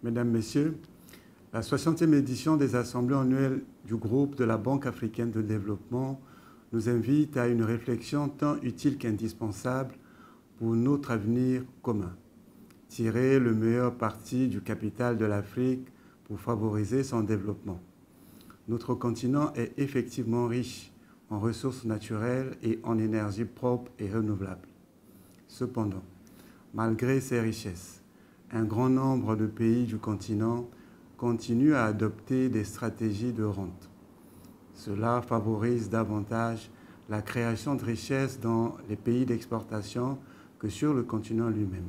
Mesdames, Messieurs, la 60e édition des assemblées annuelles du groupe de la Banque africaine de développement nous invite à une réflexion tant utile qu'indispensable pour notre avenir commun. Tirer le meilleur parti du capital de l'Afrique pour favoriser son développement. Notre continent est effectivement riche en ressources naturelles et en énergie propre et renouvelable. Cependant, malgré ces richesses, un grand nombre de pays du continent continuent à adopter des stratégies de rente. Cela favorise davantage la création de richesses dans les pays d'exportation que sur le continent lui-même.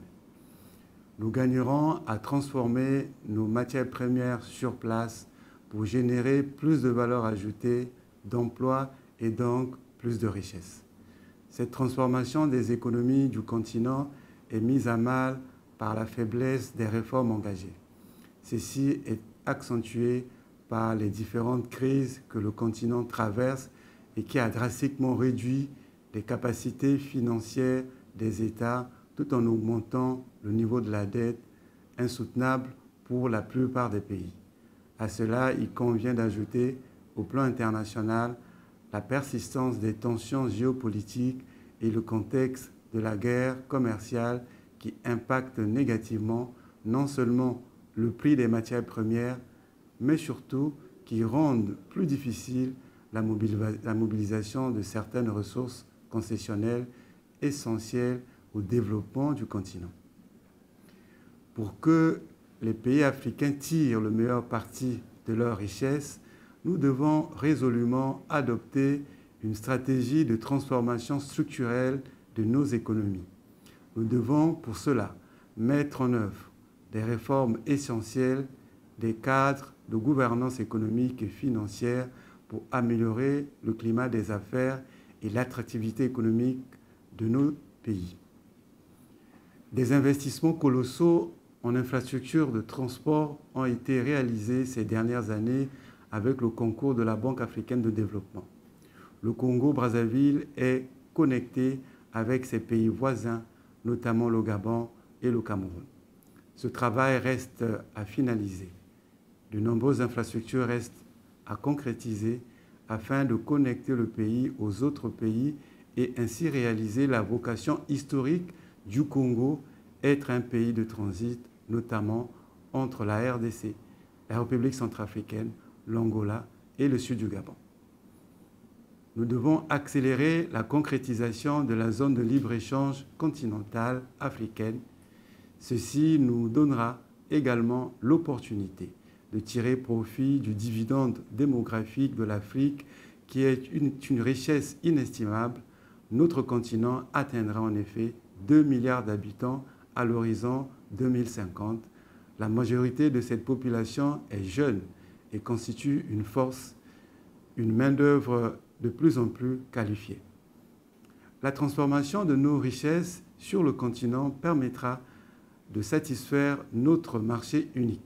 Nous gagnerons à transformer nos matières premières sur place pour générer plus de valeur ajoutée, d'emplois et donc plus de richesses. Cette transformation des économies du continent est mise à mal par la faiblesse des réformes engagées. Ceci est accentué par les différentes crises que le continent traverse et qui a drastiquement réduit les capacités financières des États tout en augmentant le niveau de la dette insoutenable pour la plupart des pays. À cela, il convient d'ajouter au plan international la persistance des tensions géopolitiques et le contexte de la guerre commerciale qui impactent négativement non seulement le prix des matières premières, mais surtout qui rendent plus difficile la mobilisation de certaines ressources concessionnelles essentielles au développement du continent. Pour que les pays africains tirent le meilleur parti de leurs richesses, nous devons résolument adopter une stratégie de transformation structurelle de nos économies. Nous devons, pour cela, mettre en œuvre des réformes essentielles des cadres de gouvernance économique et financière pour améliorer le climat des affaires et l'attractivité économique de nos pays. Des investissements colossaux en infrastructures de transport ont été réalisés ces dernières années avec le concours de la Banque africaine de développement. Le Congo-Brazzaville est connecté avec ses pays voisins, notamment le Gabon et le Cameroun. Ce travail reste à finaliser. De nombreuses infrastructures restent à concrétiser afin de connecter le pays aux autres pays et ainsi réaliser la vocation historique du Congo, être un pays de transit, notamment entre la RDC, la République centrafricaine, l'Angola et le sud du Gabon. Nous devons accélérer la concrétisation de la zone de libre-échange continentale africaine. Ceci nous donnera également l'opportunité de tirer profit du dividende démographique de l'Afrique qui est une richesse inestimable. Notre continent atteindra en effet 2 milliards d'habitants à l'horizon 2050. La majorité de cette population est jeune et constitue une force, une main-d'œuvre de plus en plus qualifiée. La transformation de nos richesses sur le continent permettra de satisfaire notre marché unique.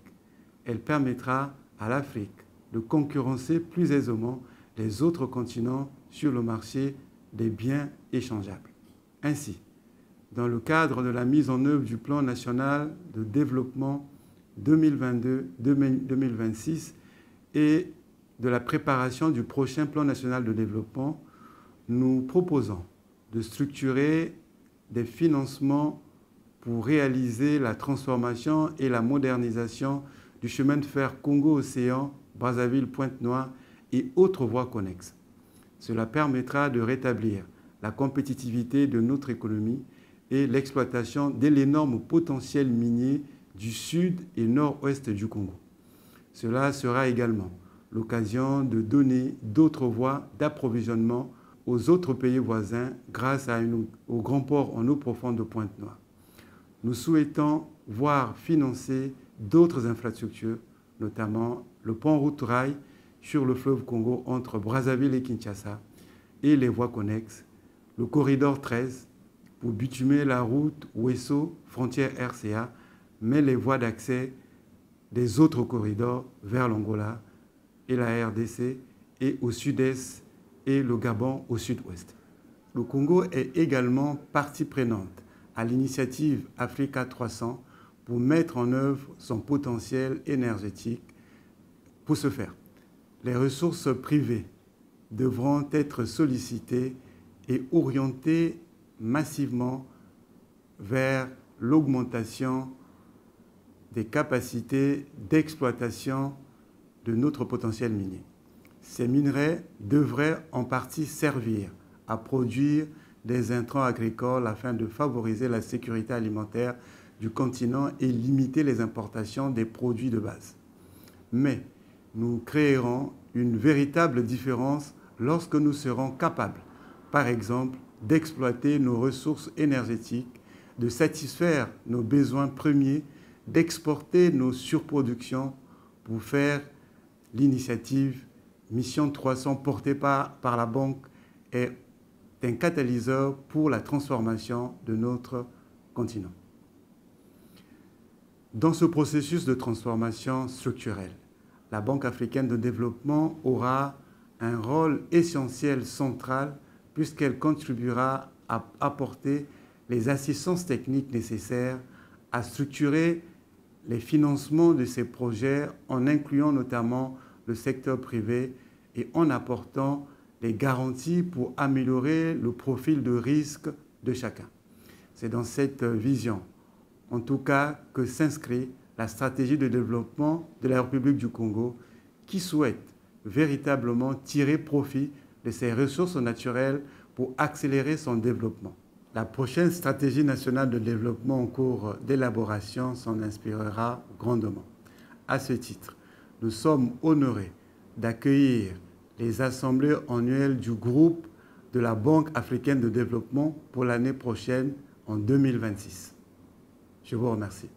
Elle permettra à l'Afrique de concurrencer plus aisément les autres continents sur le marché des biens échangeables. Ainsi, dans le cadre de la mise en œuvre du plan national de développement 2022-2026 et de la préparation du prochain plan national de développement, nous proposons de structurer des financements pour réaliser la transformation et la modernisation du chemin de fer Congo-Océan, Brazzaville-Pointe-Noire et autres voies connexes. Cela permettra de rétablir la compétitivité de notre économie et l'exploitation de l'énorme potentiel minier du sud et nord-ouest du Congo. Cela sera également l'occasion de donner d'autres voies d'approvisionnement aux autres pays voisins grâce au grand port en eau profonde de Pointe-Noire. Nous souhaitons voir financer d'autres infrastructures, notamment le pont-route-rail sur le fleuve Congo entre Brazzaville et Kinshasa et les voies connexes, le corridor 13 pour bitumer la route Ouesso, frontière RCA, mais les voies d'accès des autres corridors vers l'Angola et la RDC et au sud-est et le Gabon au sud-ouest. Le Congo est également partie prenante à l'initiative Africa 300 pour mettre en œuvre son potentiel énergétique. Pour ce faire, les ressources privées devront être sollicitées et orientées massivement vers l'augmentation des capacités d'exploitation de notre potentiel minier. Ces minerais devraient en partie servir à produire des intrants agricoles afin de favoriser la sécurité alimentaire du continent et limiter les importations des produits de base. Mais nous créerons une véritable différence lorsque nous serons capables, par exemple, d'exploiter nos ressources énergétiques, de satisfaire nos besoins premiers, d'exporter nos surproductions pour faire l'initiative Mission 300 portée par la Banque est un catalyseur pour la transformation de notre continent. Dans ce processus de transformation structurelle, la Banque africaine de développement aura un rôle essentiel, central, puisqu'elle contribuera à apporter les assistances techniques nécessaires à structurer les financements de ces projets en incluant notamment le secteur privé et en apportant les garanties pour améliorer le profil de risque de chacun. C'est dans cette vision, en tout cas, que s'inscrit la stratégie de développement de la République du Congo qui souhaite véritablement tirer profit de ses ressources naturelles pour accélérer son développement. La prochaine stratégie nationale de développement en cours d'élaboration s'en inspirera grandement. À ce titre, nous sommes honorés d'accueillir les assemblées annuelles du groupe de la Banque africaine de développement pour l'année prochaine en 2026. Je vous remercie.